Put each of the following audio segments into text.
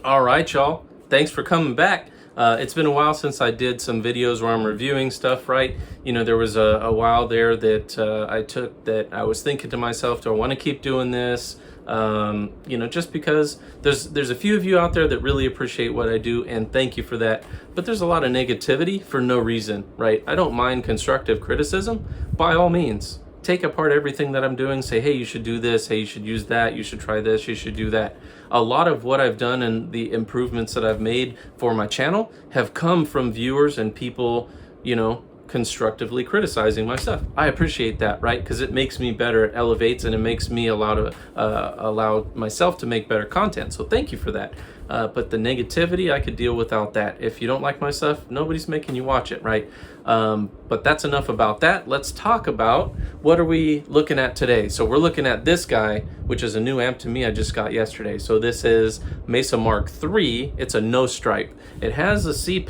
All right, y'all. Thanks for coming back. It's been a while since I did some videos where I'm reviewing stuff, right? You know, there was a while there that I took that I was thinking to myself, do I want to keep doing this? You know, just because there's a few of you out there that really appreciate what I do, and thank you for that. But there's a lot of negativity for no reason, right? I don't mind constructive criticism, by all means. Take apart everything that I'm doing, say, hey, you should do this, hey, you should use that, you should try this, you should do that. A lot of what I've done and the improvements that I've made for my channel have come from viewers and people, you know, constructively criticizing my stuff. I appreciate that, right? Because it makes me better, it elevates, and it makes me allow myself to make better content. So thank you for that. But the negativity, I could deal without that. If you don't like my stuff, nobody's making you watch it, right? But that's enough about that. Let's talk about what are we looking at today. So we're looking at this guy, which is a new amp to me I just got yesterday. So this is Mesa Mark III. It's a no stripe. It has a C+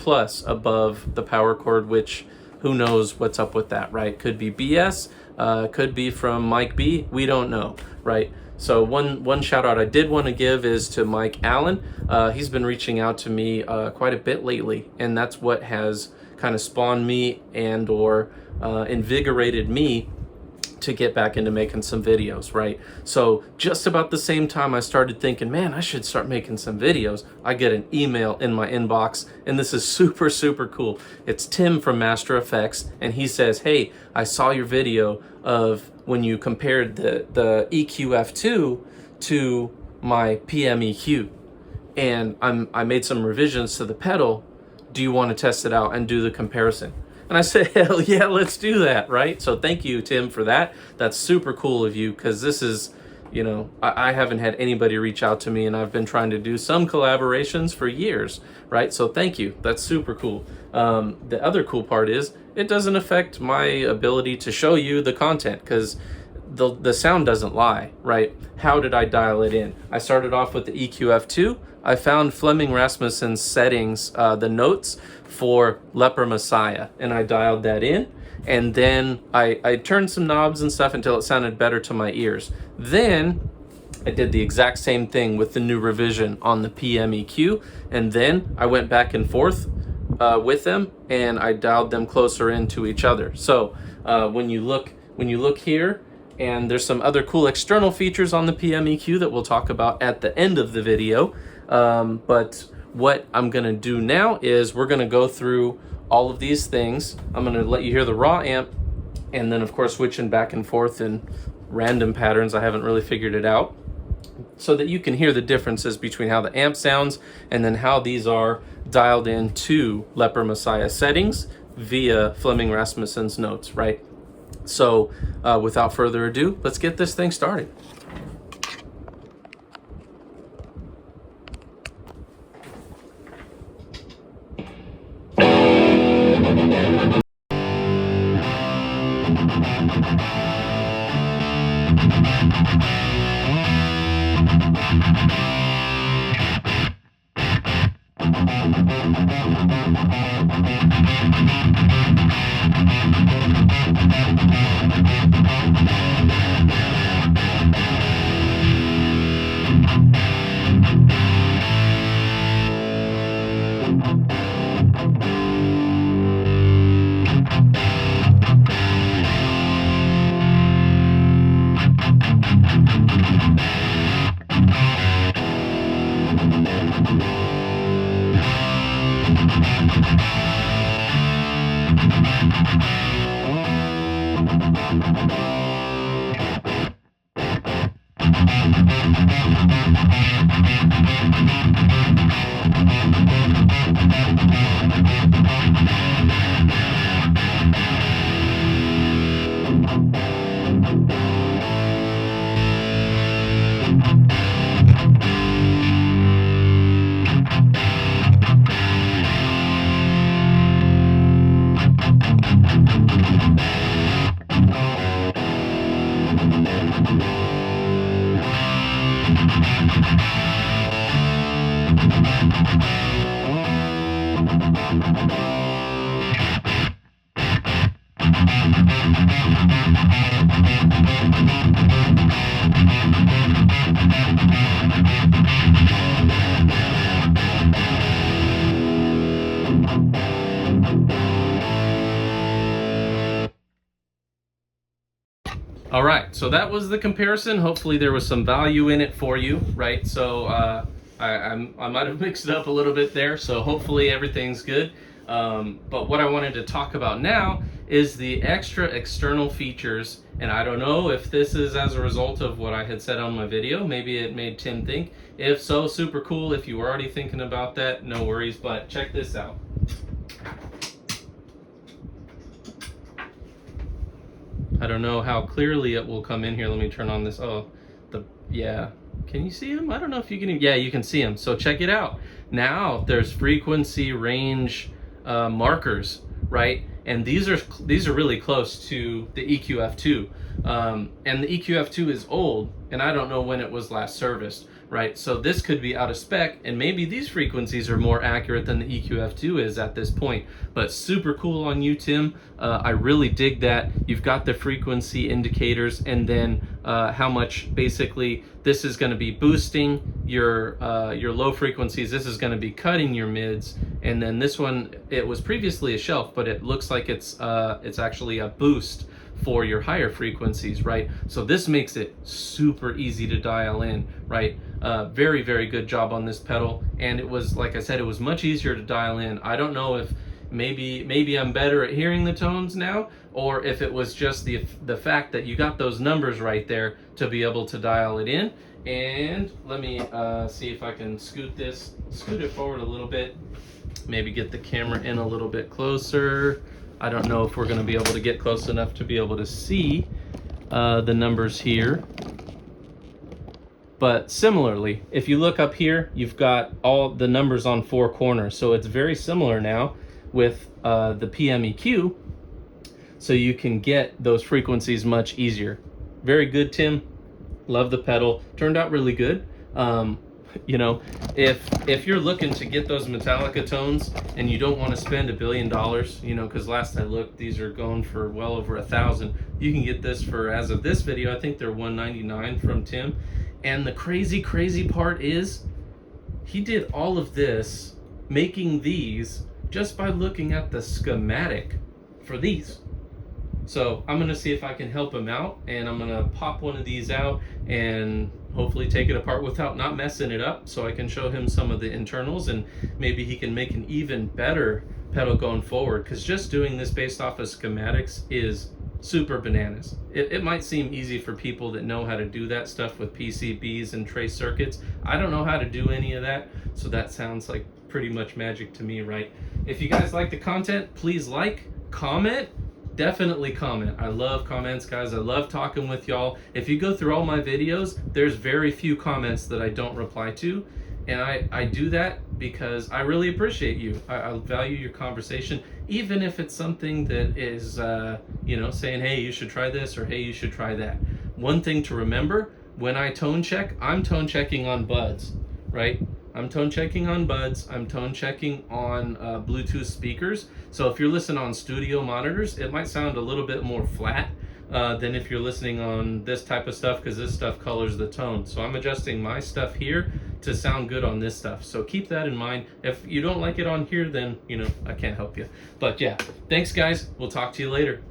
above the power cord, which who knows what's up with that, right? Could be BS, could be from Mike B. We don't know, right? So one shout out I did want to give is to Mike Allen. He's been reaching out to me quite a bit lately, and that's what has kind of spawned me and or invigorated me to get back into making some videos, right? So just about the same time I started thinking, man, I should start making some videos, I get an email in my inbox, and this is super, super cool. It's Tim from Master Effects, and he says, hey, I saw your video of when you compared the EQF-2 to my PMEQ, and I made some revisions to the pedal. Do you want to test it out and do the comparison? And I said, hell yeah, let's do that, right? So thank you, Tim, for that. That's super cool of you, because this is, you know, I haven't had anybody reach out to me, and I've been trying to do some collaborations for years, right? So thank you. That's super cool. The other cool part is it doesn't affect my ability to show you the content, because the sound doesn't lie, right? How did I dial it in? I started off with the EQF-2. I found Flemming Rasmussens settings, the notes for Lepper Messiah, and I dialed that in, and then I turned some knobs and stuff until it sounded better to my ears. Then I did the exact same thing with the new revision on the PMEQ, and then I went back and forth with them, and I dialed them closer into each other. So when you look here, and there's some other cool external features on the PMEQ that we'll talk about at the end of the video. But what I'm gonna do now is we're gonna go through all of these things. I'm gonna let you hear the raw amp, and then of course switching back and forth in random patterns. I haven't really figured it out, so that you can hear the differences between how the amp sounds and then how these are dialed into Lepper Messiah settings via Flemming Rasmussens notes, right? So without further ado, let's get this thing started. All right, so that was the comparison. Hopefully there was some value in it for you, right? So I might have mixed it up a little bit there, so hopefully everything's good. But what I wanted to talk about now is the extra external features, and I don't know if this is as a result of what I had said on my video. Maybe it made Tim think. If so, super cool. If you were already thinking about that, no worries, but check this out. I don't know how clearly it will come in here. Let me turn on this. Oh, yeah. Can you see him? I don't know if you can. Yeah, you can see him. So check it out. Now there's frequency range markers, right? And these are really close to the EQF-2. And the EQF-2 is old, and I don't know when it was last serviced, right? So this could be out of spec, and maybe these frequencies are more accurate than the EQF-2 is at this point. But super cool on you, Tim. I really dig that. You've got the frequency indicators, and then how much basically this is going to be boosting your low frequencies. This is going to be cutting your mids, and then this one, it was previously a shelf, but it looks like it's actually a boost for your higher frequencies, right? So this makes it super easy to dial in, right? Very, very good job on this pedal. And it was, like I said, it was much easier to dial in. I don't know if maybe I'm better at hearing the tones now, or if it was just the fact that you got those numbers right there to be able to dial it in. And let me see if I can scoot it forward a little bit, maybe get the camera in a little bit closer. I don't know if we're going to be able to get close enough to be able to see the numbers here. But similarly, if you look up here, you've got all the numbers on four corners. So it's very similar now with the PMEQ. So you can get those frequencies much easier. Very good, Tim. Love the pedal. Turned out really good. You know, if you're looking to get those Metallica tones and you don't want to spend $1 billion, you know, because last I looked, these are going for well over 1,000. You can get this for, as of this video, I think they're $199 from Tim. And the crazy part is, he did all of this, making these just by looking at the schematic for these. So I'm gonna see if I can help him out, and I'm gonna pop one of these out and hopefully take it apart without not messing it up, so I can show him some of the internals, and maybe he can make an even better pedal going forward, because just doing this based off of schematics is super bananas. It might seem easy for people that know how to do that stuff with PCBs and trace circuits. I don't know how to do any of that, so that sounds like pretty much magic to me, right? If you guys like the content, please like, comment. Definitely comment. I love comments, guys. I love talking with y'all. If you go through all my videos, there's very few comments that I don't reply to. And I do that because I really appreciate you. I value your conversation, even if it's something that is, you know, saying, hey, you should try this, or hey, you should try that. One thing to remember, when I tone check, I'm tone checking on buds, right? I'm tone checking on buds, I'm tone checking on Bluetooth speakers. So if you're listening on studio monitors, it might sound a little bit more flat than if you're listening on this type of stuff, because this stuff colors the tone. So I'm adjusting my stuff here to sound good on this stuff. So keep that in mind. If you don't like it on here, then, you know, I can't help you. But yeah, thanks guys. We'll talk to you later.